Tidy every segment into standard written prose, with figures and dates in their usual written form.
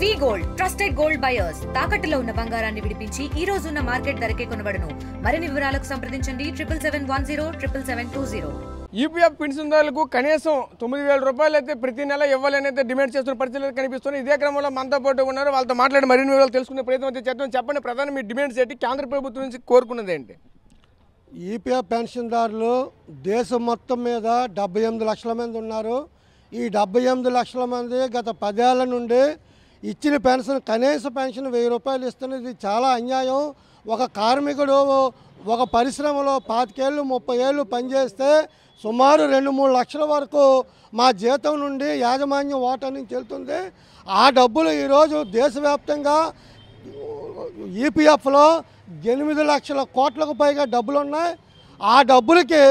వి gold trusted gold buyers తాకట్టులో ఉన్న బంగారాన్ని విడిపించి ఈ రోజు ఉన్న మార్కెట్ ధరకే కొనబడును. మరిన్ని వివరాలకు సంప్రదించండి 7771077720. ఈపీఎఫ్ పెన్షన్దారులకు కనీసం 9,000 రూపాయలు అయితే ప్రతి నెల ఇవ్వాలని అయితే డిమాండ్ చేస్తున్న పరిస్థితులు కనిపిస్తున్నాయి. ఇదే క్రమంలో మనతో పాటు ఉన్నారు, వాళ్ళతో మాట్లాడి మరిన్ని వివరాలు తెలుసుకునే ప్రయత్నం అయితే చేద్దాం. చెప్పండి, ప్రధాన మీ డిమాండ్స్ ఏంటి, కేంద్ర ప్రభుత్వం నుంచి కోరుకున్నది ఏంటి? ఈపీఎఫ్ పెన్షన్దారులు దేశం మొత్తం మీద 78 లక్షల మంది ఉన్నారు. ఈ 78 లక్షల మంది గత 10 ఏళ్ల నుండి ఇచ్చిన పెన్షన్, కనీస పెన్షన్ 1000 రూపాయలు ఇస్తున్నది చాలా అన్యాయం. ఒక కార్మికుడు ఒక పరిశ్రమలో 25 ఏళ్ళు 30 ఏళ్ళు పనిచేస్తే సుమారు 2-3 లక్షల వరకు మా జీతం నుండి యాజమాన్యం వాటా నుంచి వెళ్తుంది. ఆ డబ్బులు ఈరోజు దేశవ్యాప్తంగా ఈపీఎఫ్లో 8 లక్షల కోట్లకు పైగా డబ్బులు ఉన్నాయి. ఆ డబ్బులకి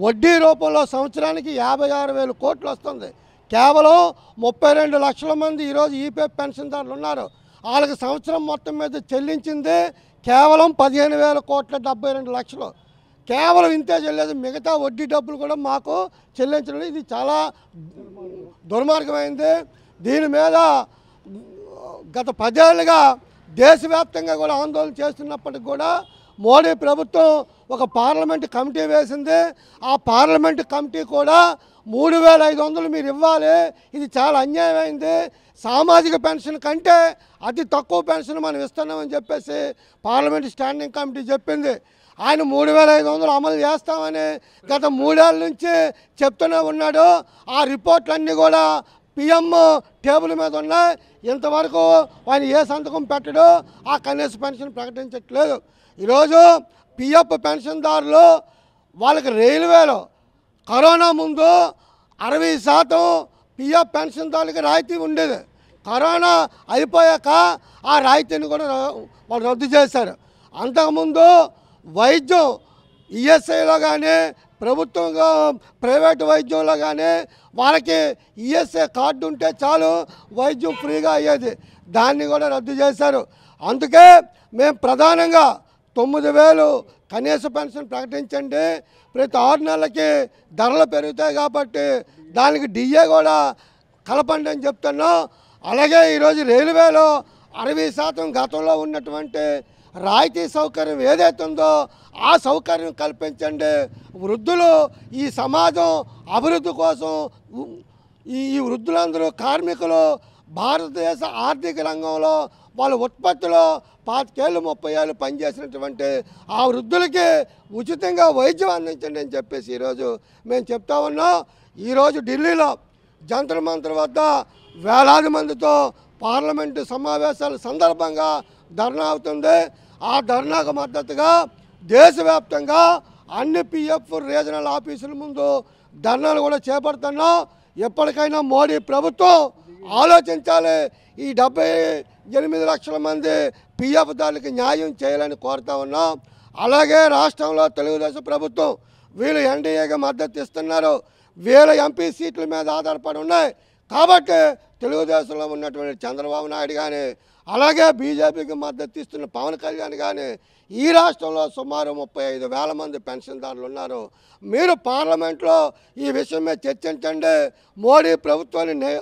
వడ్డీ రూపంలో సంవత్సరానికి 56,000 కోట్లు వస్తుంది. కేవలం 32 లక్షల మంది ఈరోజు ఈపీఎఫ్ పెన్షన్దారులు ఉన్నారు. వాళ్ళకి సంవత్సరం మొత్తం మీద చెల్లించింది కేవలం 15,000 కోట్ల 72 లక్షలు. కేవలం ఇంతే చెల్లేదు, మిగతా వడ్డీ డబ్బులు కూడా మాకు చెల్లించడం ఇది చాలా దుర్మార్గమైంది. దీని మీద గత 10 ఏళ్ళుగా దేశవ్యాప్తంగా కూడా ఆందోళన చేస్తున్నప్పటికి కూడా మోడీ ప్రభుత్వం ఒక పార్లమెంటు కమిటీ వేసింది. ఆ పార్లమెంటు కమిటీ కూడా 3,500 మీరు ఇవ్వాలి, ఇది చాలా అన్యాయమైంది, సామాజిక పెన్షన్ కంటే అతి తక్కువ పెన్షన్ మనం ఇస్తున్నామని చెప్పేసి పార్లమెంటు స్టాండింగ్ కమిటీ చెప్పింది. ఆయన 3,500 అమలు చేస్తామని గత 3 ఏళ్ళ నుంచి చెప్తూనే ఉన్నాడు. ఆ రిపోర్ట్లన్నీ కూడా పిఎం టేబుల్ మీద ఉన్నాయి. ఇంతవరకు ఆయన ఏ సంతకం పెట్టడు, ఆ కనీస పెన్షన్ ప్రకటించట్లేదు. ఈరోజు పిఎఫ్ పెన్షన్దారులు వాళ్ళకి రైల్వేలో కరోనా ముందు 60% పిఎఫ్ పెన్షన్దారులకి రాయితీ ఉండేది. కరోనా అయిపోయాక ఆ రాయితీని కూడా వాళ్ళు రద్దు చేశారు. అంతకుముందు వైద్యం ఈఎస్ఐలో కానీ ప్రభుత్వంగా ప్రైవేటు వైద్యంలో కానీ వాళ్ళకి ఈఎస్ఐ కార్డు ఉంటే చాలు వైద్యం ఫ్రీగా అయ్యేది, దాన్ని కూడా రద్దు చేశారు. అందుకే మేము ప్రధానంగా 9,000 కనీస పెన్షన్ ప్రకటించండి, ప్రతి 6 నెలలకి ధరలు పెరుగుతాయి కాబట్టి దానికి డిఏ కూడా కలపండి అని చెప్తున్నాం. అలాగే ఈరోజు రైల్వేలో 60% గతంలో ఉన్నటువంటి రాయితీ సౌకర్యం ఏదైతే ఉందో ఆ సౌకర్యం కల్పించండి. వృద్ధులు ఈ సమాజం అభివృద్ధి కోసం ఈ వృద్ధులందరూ కార్మికులు భారతదేశ ఆర్థిక రంగంలో వాళ్ళ ఉత్పత్తిలో 25 ఏళ్ళు 30 ఏళ్ళు పనిచేసినటువంటి ఆ వృద్ధులకి ఉచితంగా వైద్యం అందించండి అని చెప్పేసి ఈరోజు మేము చెప్తా ఉన్నాం. ఈరోజు ఢిల్లీలో జంతర్ మంతర్ వద్ద వేలాది మందితో పార్లమెంటు సమావేశాల సందర్భంగా ధర్నా అవుతుంది. ఆ ధర్నాకు మద్దతుగా దేశవ్యాప్తంగా అన్ని పిఎఫ్ రీజనల్ ఆఫీసుల ముందు ధర్నాలు కూడా చేపడుతున్నాం. ఎప్పటికైనా మోడీ ప్రభుత్వం ఆలోచించాలి, ఈ 78 లక్షల మంది పిఎఫ్ దారులకి న్యాయం చేయాలని కోరుతా ఉన్నాం. అలాగే రాష్ట్రంలో తెలుగుదేశం ప్రభుత్వం వీళ్ళు ఎన్డీఏకి మద్దతు ఇస్తున్నారు. వీళ్ళ ఎంపీ సీట్ల మీద ఆధారపడి ఉన్నాయి కాబట్టి తెలుగుదేశంలో ఉన్నటువంటి చంద్రబాబు నాయుడు కానీ అలాగే బీజేపీకి మద్దతు ఇస్తున్న పవన్ కళ్యాణ్ కానీ ఈ రాష్ట్రంలో సుమారు 35,000 మంది పెన్షన్దారులు ఉన్నారు. మీరు పార్లమెంట్లో ఈ విషయం మీద చర్చించండి, మోడీ ప్రభుత్వాన్ని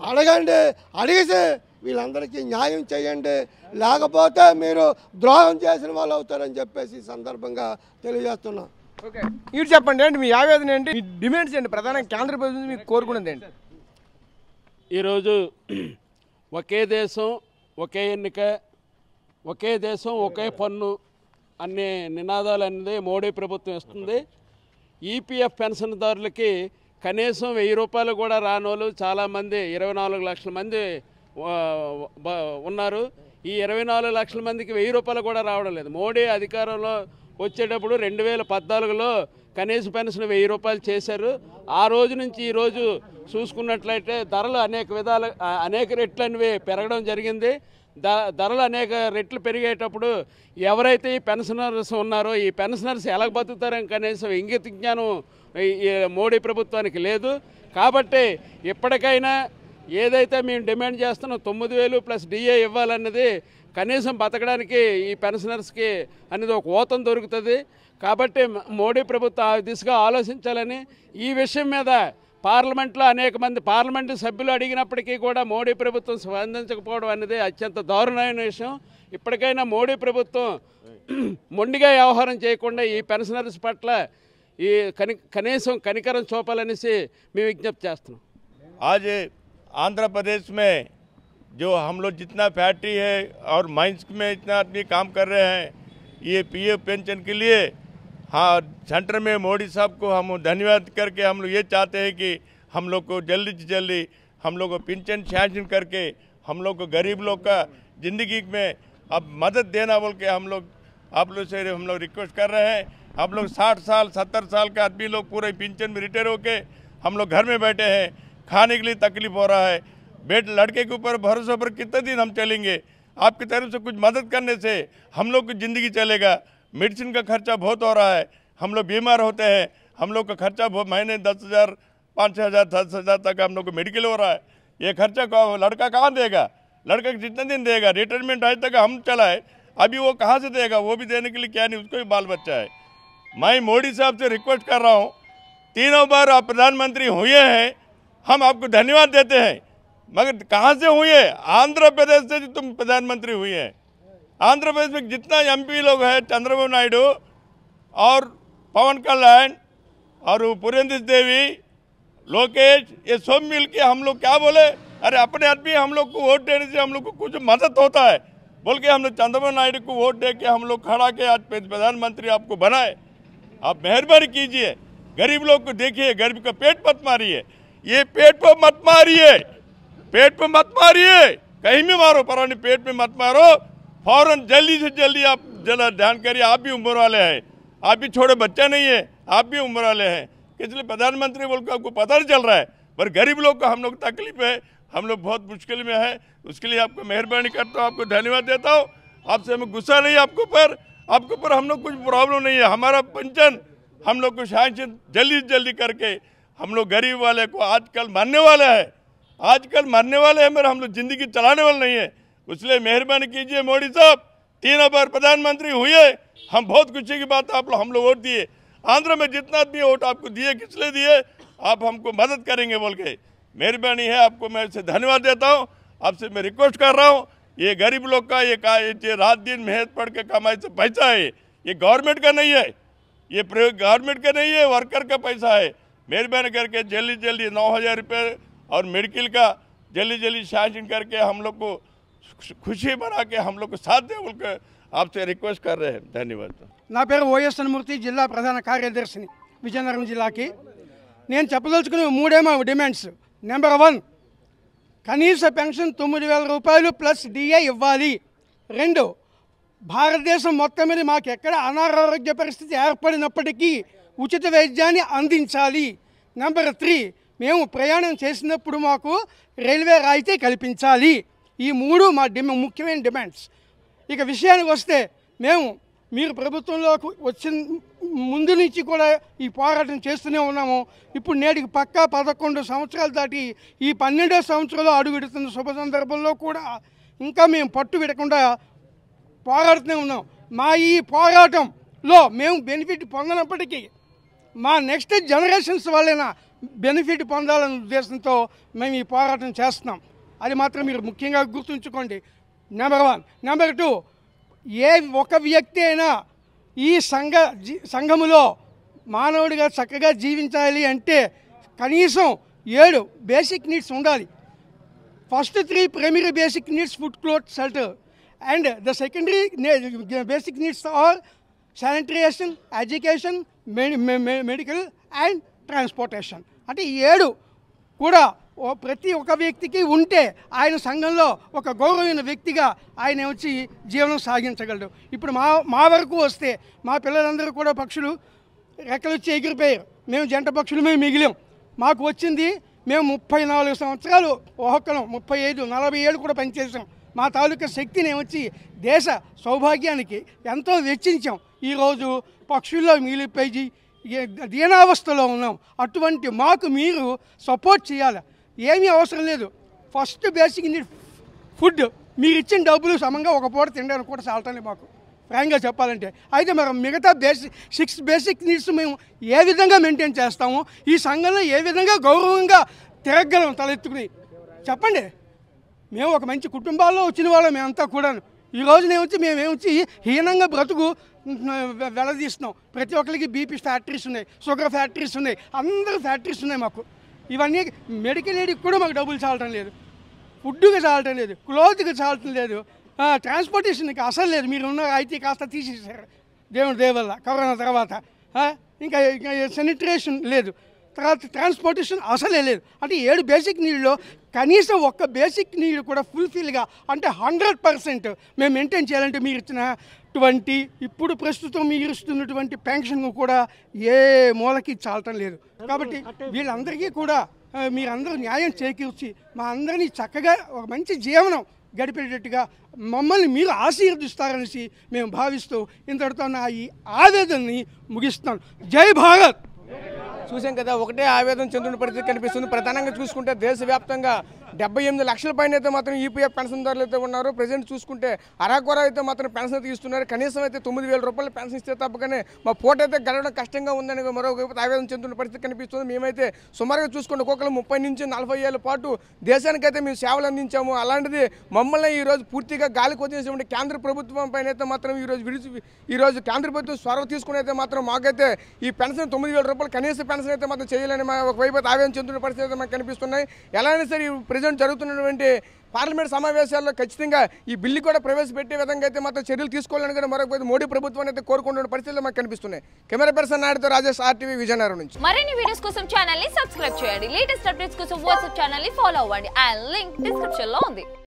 అడగండి, అడిగితే వీళ్ళందరికీ న్యాయం చేయండి, లేకపోతే మీరు ద్రోహం చేసిన వాళ్ళు అవుతారని చెప్పేసి ఈ సందర్భంగా తెలియజేస్తున్నాం. ఓకే, మీరు చెప్పండి ఏంటి మీ ఆవేదన ఏంటి, మీ డిమాండ్స్ ఏంటి, ప్రధానంగా కేంద్ర ప్రభుత్వం మీకు కోరుకున్నది ఏంటి? ఈరోజు ఒకే దేశం ఒకే ఎన్నిక, ఒకే దేశం ఒకే పన్ను అనే నినాదాలు అనేది మోడీ ప్రభుత్వం ఇస్తుంది. ఈపీఎఫ్ పెన్షన్దారులకి కనీసం 1000 రూపాయలు కూడా రానోళ్ళు చాలామంది 24 లక్షల మంది ఉన్నారు. ఈ 24 లక్షల మందికి 1000 రూపాయలు కూడా రావడం లేదు. మోడీ అధికారంలో వచ్చేటప్పుడు 2014లో కనీస పెన్షన్ 1000 రూపాయలు చేశారు. ఆ రోజు నుంచి ఈరోజు చూసుకున్నట్లయితే ధరలు అనేక రెట్లు అనేవి పెరగడం జరిగింది. ధరలు అనేక రెట్లు పెరిగేటప్పుడు ఎవరైతే ఈ పెన్షనర్స్ ఉన్నారో ఈ పెన్షనర్స్ ఎలా బతుకుతారని కనీసం ఇంగిత జ్ఞానం ఈ మోడీ ప్రభుత్వానికి లేదు. కాబట్టి ఇప్పటికైనా ఏదైతే మేము డిమాండ్ చేస్తున్నాం 9,000 ప్లస్ డిఏ ఇవ్వాలన్నది కనీసం బతకడానికి ఈ పెన్షనర్స్కి అనేది ఒక ఊతం దొరుకుతుంది. కాబట్టి మోడీ ప్రభుత్వం ఆ దిశగా ఆలోచించాలని, ఈ విషయం మీద పార్లమెంట్లో అనేక మంది పార్లమెంటు సభ్యులు అడిగినప్పటికీ కూడా మోడీ ప్రభుత్వం స్పందించకపోవడం అనేది అత్యంత దారుణమైన విషయం. ఇప్పటికైనా మోడీ ప్రభుత్వం మొండిగా వ్యవహారం చేయకుండా ఈ పెన్షనర్స్ పట్ల ఈ కనీసం కనికరం చూపాలనేసి మేము విజ్ఞప్తి చేస్తున్నాం. आज आंध्र प्रदेश में जो हम लोग जितना फैक्ट्री है और माइंस में इतना आदमी काम कर रहे हैं, ये पीएफ पेंशन के लिए हाँ सेंटर में मोदी साहब को हम धन्यवाद करके हम लोग ये चाहते हैं कि हम लोग को जल्दी से जल्दी हम लोग को पेंशन सैंक्शन करके हम लोग को गरीब लोग का ज़िंदगी में अब मदद देना बोल के हम लोग आप लोग से हम लोग रिक्वेस्ट कर रहे हैं। आप लोग 60 साल 70 साल का आदमी लोग पूरे पेंशन में रिटायर होके हम लोग घर में बैठे हैं, खाने के लिए तकलीफ हो रहा है। लड़के के ऊपर भरोसे पर कितने दिन हम चलेंगे? आपकी तरफ से कुछ मदद करने से हम लोग की ज़िंदगी चलेगा। मेडिसिन का खर्चा बहुत हो रहा है, हम लोग बीमार होते हैं, हम लोग का खर्चा महीने 10,000 5,000 10,000 तक हम लोग को मेडिकल हो रहा है। ये खर्चा लड़का कहाँ देगा? लड़का कितने दिन देगा? रिटायरमेंट आज तक हम चलाए, अभी वो कहाँ से देगा? वो भी देने के लिए क्या नहीं, उसको भी बाल बच्चा है। मैं मोदी साहब से रिक्वेस्ट कर रहा हूँ, तीनों बार आप प्रधानमंत्री हुए हैं, हम आपको धन्यवाद देते हैं, मगर कहाँ से हुए? आंध्र प्रदेश से तुम प्रधानमंत्री हुए हैं। आंध्र प्रदेश में जितना एमपी लोग हैं, चंद्रबाबू नायडू और पवन कल्याण और पुरेंद्र देवी, लोकेश, ये सब मिल के हम लोग क्या बोले, अरे अपने आदमी हम लोग को वोट देने से हम लोग को कुछ मदद होता है बोल के हम लोग चंद्रबाबू नायडू को वोट दे के हम लोग खड़ा के आज प्रधानमंत्री आपको बनाए। आप मेहरबानी कीजिए, गरीब लोग को देखिए, गरीब का पेट मत मारिए, ये पेट पर मत मारिए, पेट पे मत मारिए, कहीं भी मारो पर पेट में मत मारो। फौरन जल्दी से जल्दी आप जरा ध्यान करिए, आप भी उम्र वाले हैं, आप भी छोटे बच्चा नहीं है, आप भी उम्र वाले हैं, इसलिए प्रधानमंत्री बोल के आपको पता नहीं चल रहा है, पर गरीब लोग को हम लोग तकलीफ है, हम लोग बहुत मुश्किल में है। उसके लिए आपको मेहरबानी करता हूँ, आपको धन्यवाद देता हूँ। आपसे हमें गुस्सा नहीं है आपके ऊपर हम लोग कुछ प्रॉब्लम नहीं है। हमारा पेंशन हम लोग को सैंक्शन जल्दी से जल्दी करके हम लोग गरीब वाले को आजकल मरने वाले हैं, मगर हम लोग ज़िंदगी चलाने वाले नहीं है। इसलिए मेहरबानी कीजिए मोदी साहब, 3 बार प्रधानमंत्री हुए, हम बहुत खुशी की बात आप लोग हम लोग वोट दिए। आंध्र में जितना भी वोट आपको दिए, किस लिए दिए? आप हमको मदद करेंगे बोल के मेहरबानी है, आपको मैं इससे धन्यवाद देता हूँ। आपसे मैं रिक्वेस्ट कर रहा हूँ, ये गरीब लोग का ये रात दिन मेहनत पढ़ के कमाई से पैसा है, ये गवर्नमेंट का नहीं है, ये गवर्नमेंट का नहीं है, वर्कर का पैसा है। मेहरबानी करके जल्दी जल्दी 9,000 रुपये और मेडिकल का जल्दी जल्दी सैंक्शन करके हम लोग को खुशी बना के हम लोग को साथ दे बोलकर आपसे रिक्वेस्ट कर रहे हैं। धन्यवाद। నా పేరు వైఎస్ మూర్తి, జిల్లా ప్రధాన కార్యదర్శిని విజయనగరం జిల్లాకి. నేను చెప్పదలుచుకునే 3 డిమాండ్స్. నెంబర్ 1, కనీస పెన్షన్ 9,000 రూపాయలు ప్లస్ డిఏ ఇవ్వాలి. 2, భారతదేశం మొత్తం మీద మాకు ఎక్కడ అనారోగ్య పరిస్థితి ఏర్పడినప్పటికీ ఉచిత వైద్యాన్ని అందించాలి. నెంబర్ 3, మేము ప్రయాణం చేసినప్పుడు మాకు రైల్వే రాయితీ కల్పించాలి. ఈ 3 మా ముఖ్యమైన డిమాండ్స్. ఇక విషయానికి వస్తే, మేము మీరు ప్రభుత్వంలోకి వచ్చిన ముందు నుంచి కూడా ఈ పోరాటం చేస్తూనే ఉన్నాము. ఇప్పుడు నేటికి పక్కా 11 సంవత్సరాలు దాటి ఈ 12వ సంవత్సరంలో అడుగుడుతున్న శుభ సందర్భంలో కూడా ఇంకా మేము పట్టు విడకుండా పోరాడుతూనే ఉన్నాం. మా ఈ పోరాటంలో మేము బెనిఫిట్ పొందనప్పటికీ మా నెక్స్ట్ జనరేషన్స్ వాళ్ళైనా బెనిఫిట్ పొందాలనే ఉద్దేశంతో మేము ఈ పోరాటం చేస్తున్నాం. అది మాత్రం మీరు ముఖ్యంగా గుర్తుంచుకోండి. నెంబర్ 1. నెంబర్ 2, ఏ ఒక వ్యక్తి అయినా ఈ సంఘములో మానవుడిగా చక్కగా జీవించాలి అంటే కనీసం 7 బేసిక్ నీడ్స్ ఉండాలి. First 3 primary basic needs, food, cloth, shelter, and the secondary basic needs are sanitation, education, medical and transportation. అంటే 7 కూడా ప్రతి ఒక్క వ్యక్తికి ఉంటే ఆయన సంఘంలో ఒక గౌరవమైన వ్యక్తిగా ఆయన వచ్చి జీవనం సాగించగలడు. ఇప్పుడు మా వరకు వస్తే మా పిల్లలందరూ కూడా పక్షులు రెక్కలు వచ్చి ఎగిరిపోయారు. మేము జంట పక్షులు మేము మిగిలాం. మాకు వచ్చింది, మేము 34 సంవత్సరాలు ఒక్కొక్కరం 35, 40 ఏళ్ళు కూడా పనిచేసాం. మా తాలూకా శక్తిని వచ్చి దేశ సౌభాగ్యానికి ఎంతో వెచ్చించాం. ఈరోజు పక్షుల్లో మిగిలిపోయి దీనావస్థలో ఉన్నాం. అటువంటి మాకు మీరు సపోర్ట్ చేయాలి. ఏమీ అవసరం లేదు. First basic need food. మీరు ఇచ్చిన డబ్బులు సమంగా ఒక పూట తినడానికి కూడా చాలటండి మాకు. ఫ్రాంక్గా చెప్పాలంటే. అయితే మరి మిగతా 6 బేసిక్ నీడ్స్ మేము ఏ విధంగా మెయింటైన్ చేస్తాము, ఈ సంఘంలో ఏ విధంగా గౌరవంగా తిరగలం తలెత్తుకుని చెప్పండి. మేము ఒక మంచి కుటుంబాల్లో వచ్చిన వాళ్ళం మేమంతా కూడాను. ఈ రోజు మేమేమొచ్చి హీనంగా బ్రతుకు వెలదీస్తున్నాం. ప్రతి ఒక్కరికి బీపీ ఫ్యాక్టరీస్ ఉన్నాయి, షుగర్ ఫ్యాక్టరీస్ ఉన్నాయి, అందరూ ఫ్యాక్టరీస్ ఉన్నాయి మాకు. ఇవన్నీ మెడికల్ ఎయిడ్కి కూడా మాకు డబ్బులు చాలటం లేదు, ఫుడ్కి చాలటం లేదు, క్లోత్కి చాలటం లేదు, ట్రాన్స్పోర్టేషన్కి అసలు లేదు. మీరున్న ఐటీ కాస్త తీసేసారు దేవుడి దేవల్ల కరోనా తర్వాత. ఇంకా శానిటేషన్ లేదు, తర్వాత ట్రాన్స్పోర్టేషన్ అసలే లేదు. అంటే 7 బేసిక్ నీళ్ళలో కనీసం ఒక్క బేసిక్ నీళ్ళు కూడా ఫుల్ఫిల్గా అంటే 100% మేము మెయింటైన్ చేయాలంటే మీరు ఇచ్చినటువంటి ఇప్పుడు ప్రస్తుతం మీరు ఇస్తున్నటువంటి పెన్షన్ కూడా ఏ మూలకి చాలటం లేదు. కాబట్టి వీళ్ళందరికీ కూడా మీరందరూ న్యాయం చేకూర్చి మా అందరినీ చక్కగా ఒక మంచి జీవనం గడిపేటట్టుగా మమ్మల్ని మీరు ఆశీర్వదిస్తారనేసి మేము భావిస్తూ ఇంతటితో నా ఈ ఆవేదనని ముగిస్తున్నాను. జై భారత్. చూసాం కదా, ఒకటే ఆవేదన చెందుతున్న పరిస్థితి కనిపిస్తుంది. ప్రధానంగా చూసుకుంటే దేశవ్యాప్తంగా 78 లక్షల పైన అయితే మాత్రం ఈపీఎఫ్ పెన్షన్దారులు అయితే ఉన్నారు. ప్రజెంట్ చూసుకుంటే అరాకొర అయితే మాత్రం పెన్షన్ అయితే ఇస్తున్నారు. కనీసం అయితే 9,000 రూపాయలు పెన్షన్ ఇస్తే తప్పకనే మా పూట అయితే గడవడం కష్టంగా ఉందని మరొక ఆవేదన చెందుతున్న పరిస్థితి కనిపిస్తుంది. మేమైతే సుమారుగా చూసుకుంటే ఒక్కొక్కరు 30 నుంచి 40 ఏళ్ళ పాటు దేశానికైతే మేము సేవలు అందించాము. అలాంటిది మమ్మల్ని ఈరోజు పూర్తిగా గాలికి వదిలేసినటువంటి కేంద్ర ప్రభుత్వం పైన అయితే మాత్రం ఈరోజు కేంద్ర ప్రభుత్వం చొరవ తీసుకుని అయితే మాత్రం మాకైతే ఈ పెన్షన్ 9,000 రూపాయలు కనీస పెన్షన్ అయితే మాత్రం చేయాలని ఒకవైపు అయితే ఆవేదన చెందుతున్న పరిస్థితి అయితే మాకు కనిపిస్తున్నాయి. ఎలా అయినా సరే ప్రజెంట్ జరుగుతున్నటువంటి పార్లమెంట్ సమావేశాల్లో ఖచ్చితంగా ఈ బిల్లు కూడా ప్రవేశపెట్టే విధంగా అయితే మాత్రం చర్యలు తీసుకోవాలని కూడా మరొక మోడీ ప్రభుత్వాన్ని అయితే కోరుకుంటున్న పరిస్థితులు మాకు కనిపిస్తున్నాయి. కెమెరా పర్సన్ నాయుడుతో రాజేష్, RTV విజయనగరం నుంచి. మరిన్ని వీడియోస్ కోసం ఛానల్ ని సబ్స్క్రైబ్ చేయండి. లేటెస్ట్ అప్డేట్స్ కోసం వాట్సాప్ ఛానల్ ని ఫాలో అవ్వండి. ఆ లింక్ డిస్క్రిప్షన్ లో ఉంది.